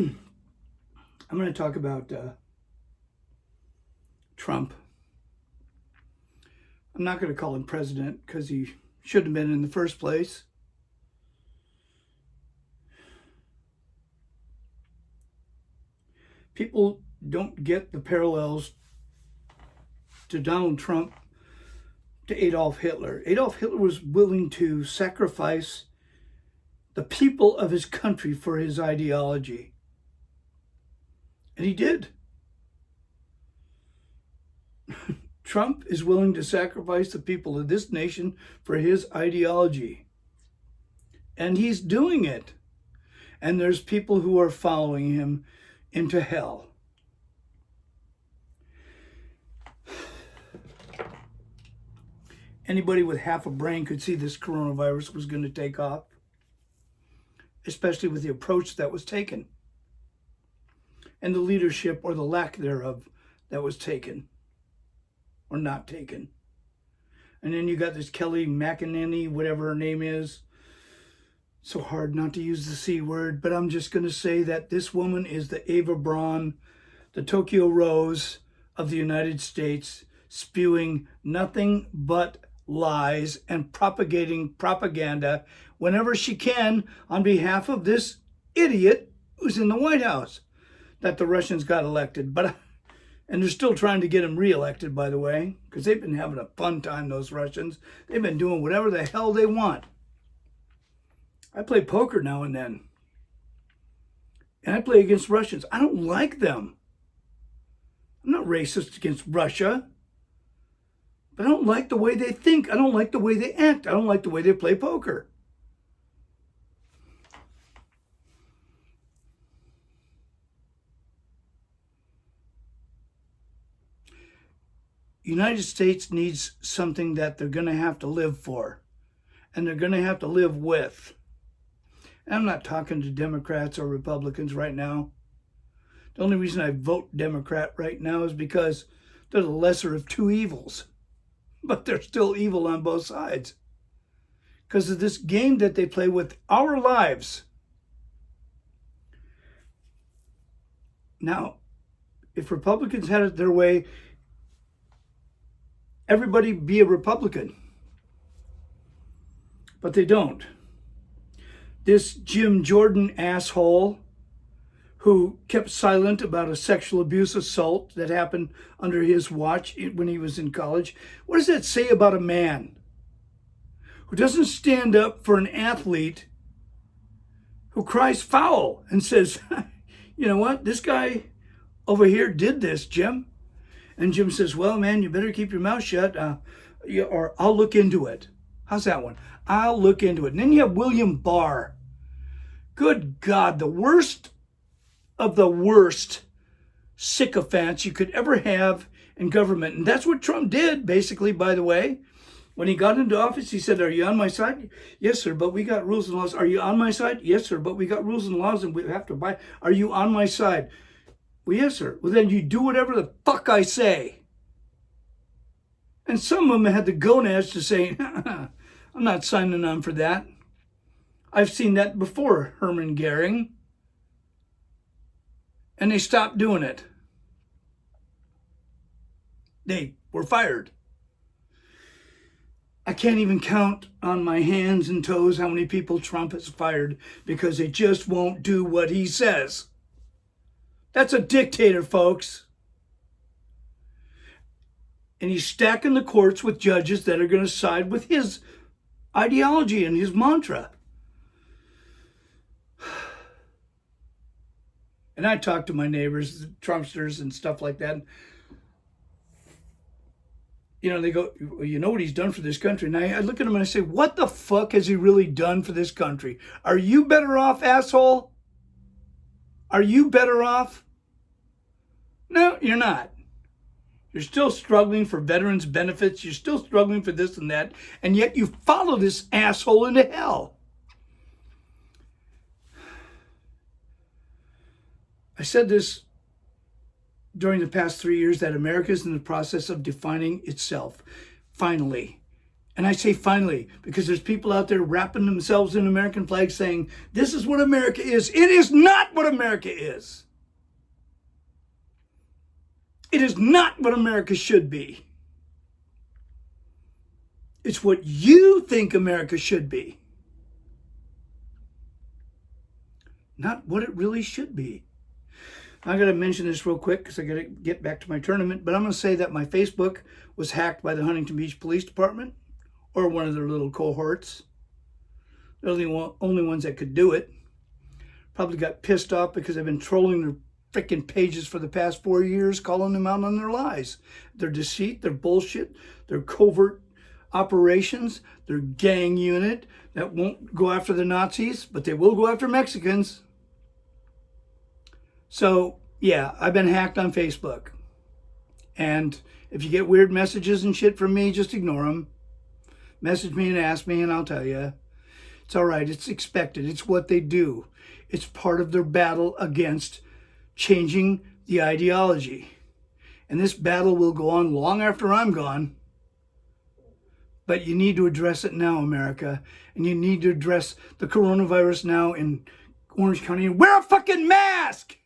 I'm going to talk about Trump. I'm not going to call him president because he shouldn't have been in the first place. People don't get the parallels to Donald Trump to Adolf Hitler. Adolf Hitler was willing to sacrifice the people of his country for his ideology. And he did. Trump is willing to sacrifice the people of this nation for his ideology. And he's doing it. And there's people who are following him into hell. Anybody with half a brain could see this coronavirus was going to take off, especially with the approach that was taken and the leadership or the lack thereof that was taken or not taken. And then you got this Kelly McEnany, whatever her name is. So hard not to use the C word, but I'm just going to say that this woman is the Eva Braun, the Tokyo Rose of the United States, spewing nothing but lies and propagating propaganda whenever she can on behalf of this idiot who's in the White House that the Russians got elected. And they're still trying to get him reelected, by the way, because they've been having a fun time, those Russians. They've been doing whatever the hell they want. I play poker now and then. And I play against Russians. I don't like them. I'm not racist against Russia. But I don't like the way they think. I don't like the way they act. I don't like the way they play poker. United States needs something that they're going to have to live for. And they're going to have to live with. And I'm not talking to Democrats or Republicans right now. The only reason I vote Democrat right now is because they're the lesser of two evils. But they're still evil on both sides. Because of this game that they play with our lives. Now, if Republicans had it their way, everybody be a Republican. But they don't. This Jim Jordan asshole who kept silent about a sexual abuse assault that happened under his watch when he was in college. What does that say about a man who doesn't stand up for an athlete who cries foul and says, you know what, this guy over here did this, Jim? And Jim says, well, man, you better keep your mouth shut or I'll look into it. How's that one? I'll look into it. And then you have William Barr. Good God, the worst of the worst sycophants you could ever have in government. And that's what Trump did, basically, by the way. When he got into office, he said, are you on my side? Yes, sir, but we got rules and laws. Are you on my side? Yes, sir, but we got rules and laws and we have to abide. Are you on my side? Well, yes, sir. Well, then you do whatever the fuck I say. And some of them had the gonads to say, I'm not signing on for that. I've seen that before, Herman Goering. And they stopped doing it. They were fired. I can't even count on my hands and toes how many people Trump has fired because they just won't do what he says. That's a dictator, folks. And he's stacking the courts with judges that are going to side with his ideology and his mantra. And I talk to my neighbors, Trumpsters and stuff like that. You know, they go, well, you know what he's done for this country? And I look at him and I say, what the fuck has he really done for this country? Are you better off, asshole? Are you better off? No, you're not. You're still struggling for veterans benefits. You're still struggling for this and that. And yet you follow this asshole into hell. I said this during the past 3 years that America is in the process of defining itself, finally. And I say finally, because there's people out there wrapping themselves in American flags saying, this is what America is. It is not what America is. It is not what America should be. It's what you think America should be. Not what it really should be. I got to mention this real quick because I got to get back to my tournament. But I'm going to say that my Facebook was hacked by the Huntington Beach Police Department, or one of their little cohorts. They're the only ones that could do it. Probably got pissed off because I've been trolling their freaking pages for the past 4 years, calling them out on their lies, their deceit, their bullshit, their covert operations, their gang unit that won't go after the Nazis, but they will go after Mexicans. So, yeah, I've been hacked on Facebook. And if you get weird messages and shit from me, just ignore them. Message me and ask me and I'll tell you. It's all right. It's expected. It's what they do. It's part of their battle against changing the ideology. And this battle will go on long after I'm gone. But you need to address it now, America. And you need to address the coronavirus now in Orange County. Wear a fucking mask!